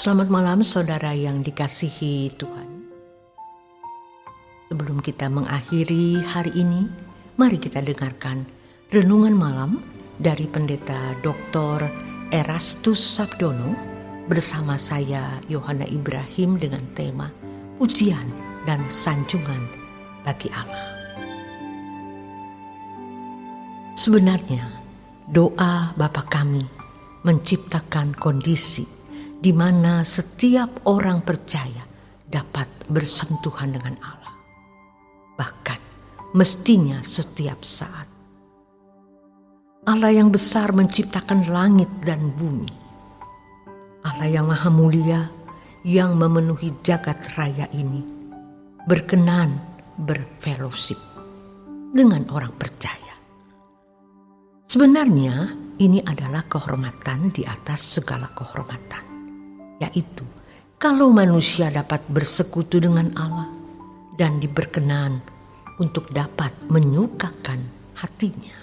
Selamat malam saudara yang dikasihi Tuhan. Sebelum kita mengakhiri hari ini, mari kita dengarkan renungan malam dari Pendeta Dr. Erastus Sabdono bersama saya Yohana Ibrahim dengan tema Pujian dan Sanjungan bagi Allah. Sebenarnya doa Bapa kami menciptakan kondisi di mana setiap orang percaya dapat bersentuhan dengan Allah. Bahkan mestinya setiap saat. Allah yang besar menciptakan langit dan bumi. Allah yang maha mulia yang memenuhi jagat raya ini berkenan berfellowship dengan orang percaya. Sebenarnya ini adalah kehormatan di atas segala kehormatan. Yaitu kalau manusia dapat bersekutu dengan Allah dan diberkenan untuk dapat menyukakan hatinya.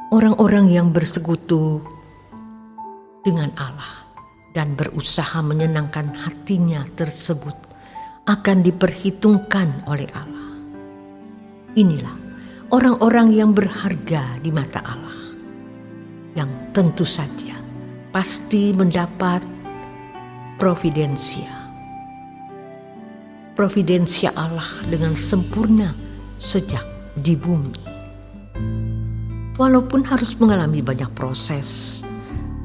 Orang-orang yang bersekutu dengan Allah dan berusaha menyenangkan hatinya tersebut akan diperhitungkan oleh Allah. Inilah orang-orang yang berharga di mata Allah, yang tentu saja pasti mendapat providensia Allah dengan sempurna sejak di bumi. Walaupun harus mengalami banyak proses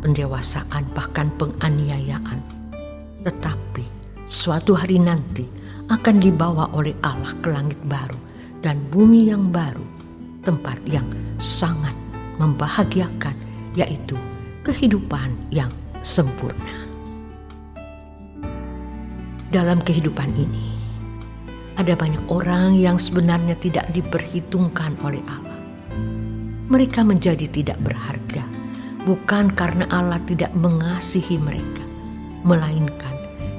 pendewasaan bahkan penganiayaan, tetapi suatu hari nanti akan dibawa oleh Allah ke langit baru dan bumi yang baru, tempat yang sangat membahagiakan, yaitu kehidupan yang sempurna. Dalam kehidupan ini, ada banyak orang yang sebenarnya tidak diperhitungkan oleh Allah. Mereka menjadi tidak berharga, bukan karena Allah tidak mengasihi mereka, melainkan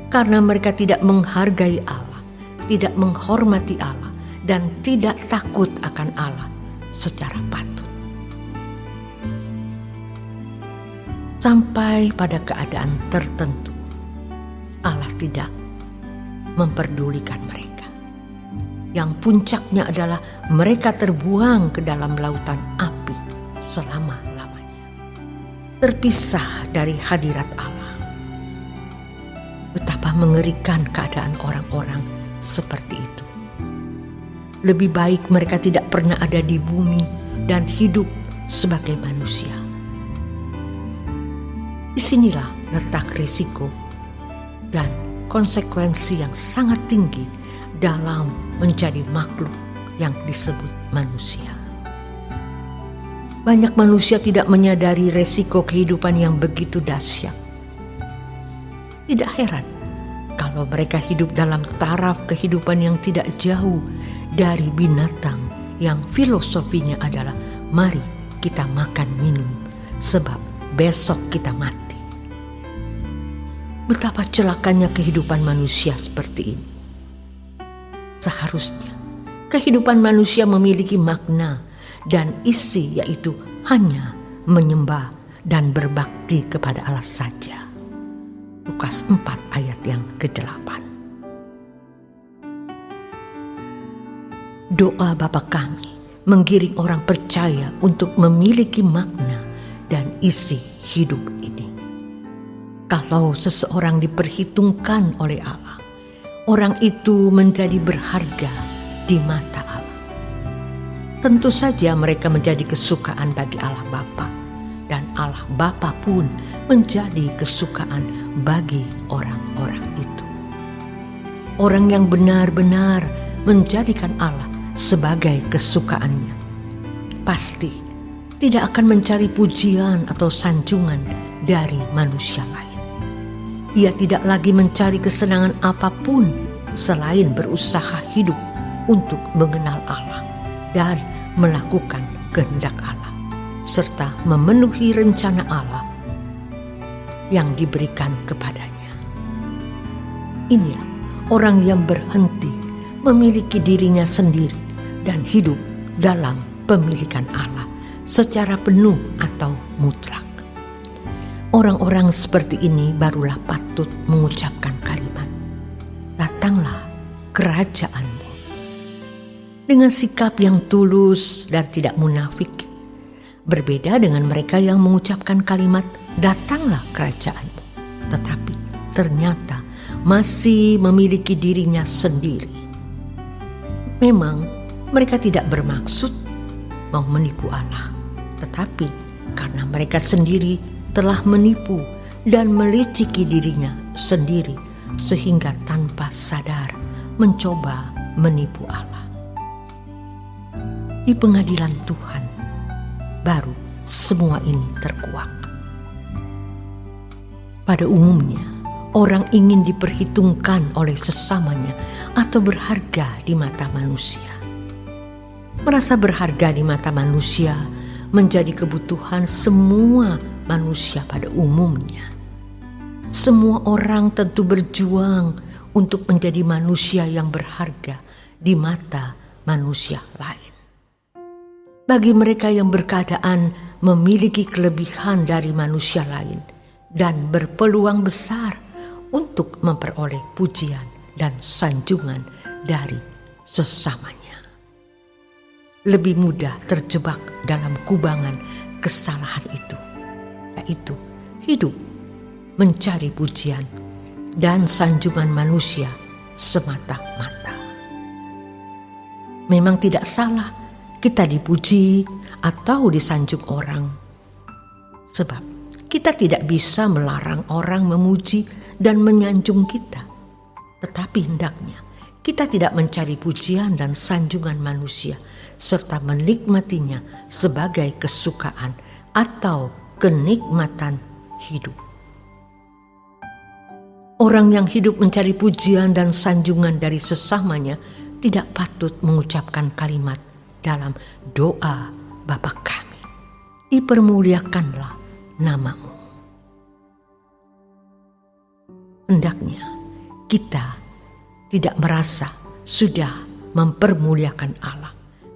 karena mereka tidak menghargai Allah, tidak menghormati Allah, dan tidak takut akan Allah secara patut. Sampai pada keadaan tertentu, Allah tidak memperdulikan mereka. Yang puncaknya adalah mereka terbuang ke dalam lautan api selama-lamanya, terpisah dari hadirat Allah. Betapa mengerikan keadaan orang-orang seperti itu. Lebih baik mereka tidak pernah ada di bumi dan hidup sebagai manusia. Disinilah letak risiko dan konsekuensi yang sangat tinggi dalam menjadi makhluk yang disebut manusia. Banyak manusia tidak menyadari resiko kehidupan yang begitu dahsyat. Tidak heran kalau mereka hidup dalam taraf kehidupan yang tidak jauh dari binatang yang filosofinya adalah mari kita makan minum sebab besok kita mati. Betapa celakanya kehidupan manusia seperti ini. Seharusnya kehidupan manusia memiliki makna dan isi, yaitu hanya menyembah dan berbakti kepada Allah saja. Lukas 4 ayat yang ke-8. Doa Bapa kami menggiring orang percaya untuk memiliki makna dan isi hidup ini. Kalau seseorang diperhitungkan oleh Allah, orang itu menjadi berharga di mata Allah. Tentu saja mereka menjadi kesukaan bagi Allah Bapa, dan Allah Bapa pun menjadi kesukaan bagi orang-orang itu. Orang yang benar-benar menjadikan Allah sebagai kesukaannya pasti tidak akan mencari pujian atau sanjungan dari manusia lain. Ia tidak lagi mencari kesenangan apapun selain berusaha hidup untuk mengenal Allah dan melakukan kehendak Allah, serta memenuhi rencana Allah yang diberikan kepadanya. Inilah orang yang berhenti memiliki dirinya sendiri dan hidup dalam pemilikan Allah secara penuh atau mutlak. Orang-orang seperti ini barulah patut mengucapkan kalimat, "Datanglah kerajaan-Mu." Dengan sikap yang tulus dan tidak munafik, berbeda dengan mereka yang mengucapkan kalimat, "Datanglah kerajaan-Mu," tetapi ternyata masih memiliki dirinya sendiri. Memang mereka tidak bermaksud mau menipu Allah, tetapi karena mereka sendiri telah menipu dan meliciki dirinya sendiri sehingga tanpa sadar mencoba menipu Allah. Di pengadilan Tuhan baru semua ini terkuak. Pada umumnya, orang ingin diperhitungkan oleh sesamanya atau berharga di mata manusia. Merasa berharga di mata manusia menjadi kebutuhan semua manusia pada umumnya. Semua orang tentu berjuang untuk menjadi manusia yang berharga di mata manusia lain. Bagi mereka yang berkeadaan memiliki kelebihan dari manusia lain dan berpeluang besar untuk memperoleh pujian dan sanjungan dari sesamanya, lebih mudah terjebak dalam kubangan kesalahan itu, yaitu hidup mencari pujian dan sanjungan manusia semata-mata. Memang tidak salah kita dipuji atau disanjung orang, sebab kita tidak bisa melarang orang memuji dan menyanjung kita. Tetapi hendaknya kita tidak mencari pujian dan sanjungan manusia serta menikmatinya sebagai kesukaan atau kenikmatan hidup. Orang yang hidup mencari pujian dan sanjungan dari sesamanya tidak patut mengucapkan kalimat dalam doa Bapa kami, dipermuliakanlah nama-Mu. Hendaknya kita tidak merasa sudah mempermuliakan Allah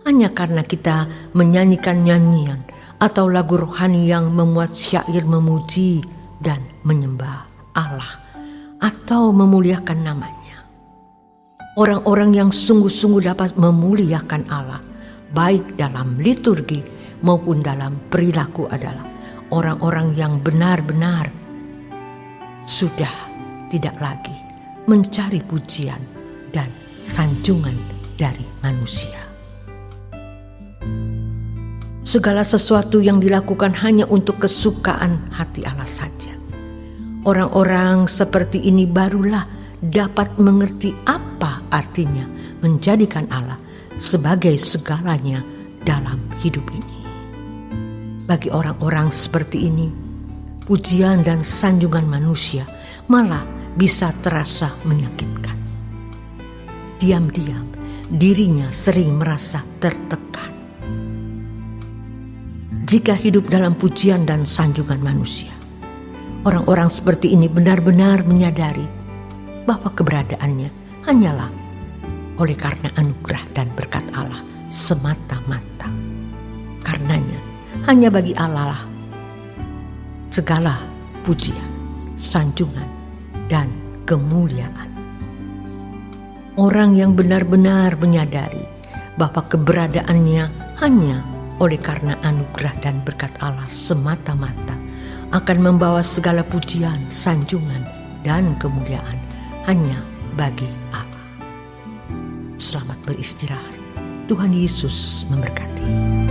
hanya karena kita menyanyikan nyanyian atau lagu rohani yang memuat syair memuji dan menyembah Allah atau memuliakan namanya. Orang-orang yang sungguh-sungguh dapat memuliakan Allah baik dalam liturgi maupun dalam perilaku adalah orang-orang yang benar-benar sudah tidak lagi mencari pujian dan sanjungan dari manusia. Segala sesuatu yang dilakukan hanya untuk kesukaan hati Allah saja. Orang-orang seperti ini barulah dapat mengerti apa artinya menjadikan Allah sebagai segalanya dalam hidup ini. Bagi orang-orang seperti ini, pujian dan sanjungan manusia malah bisa terasa menyakitkan. Diam-diam dirinya sering merasa tertekan. Jika hidup dalam pujian dan sanjungan manusia, orang-orang seperti ini benar-benar menyadari bahwa keberadaannya hanyalah oleh karena anugerah dan berkat Allah semata-mata. Karenanya hanya bagi Allah lah segala pujian, sanjungan, dan kemuliaan. Orang yang benar-benar menyadari bahwa keberadaannya hanya oleh karena anugerah dan berkat Allah semata-mata akan membawa segala pujian, sanjungan, dan kemuliaan hanya bagi Allah. Selamat beristirahat. Tuhan Yesus memberkati.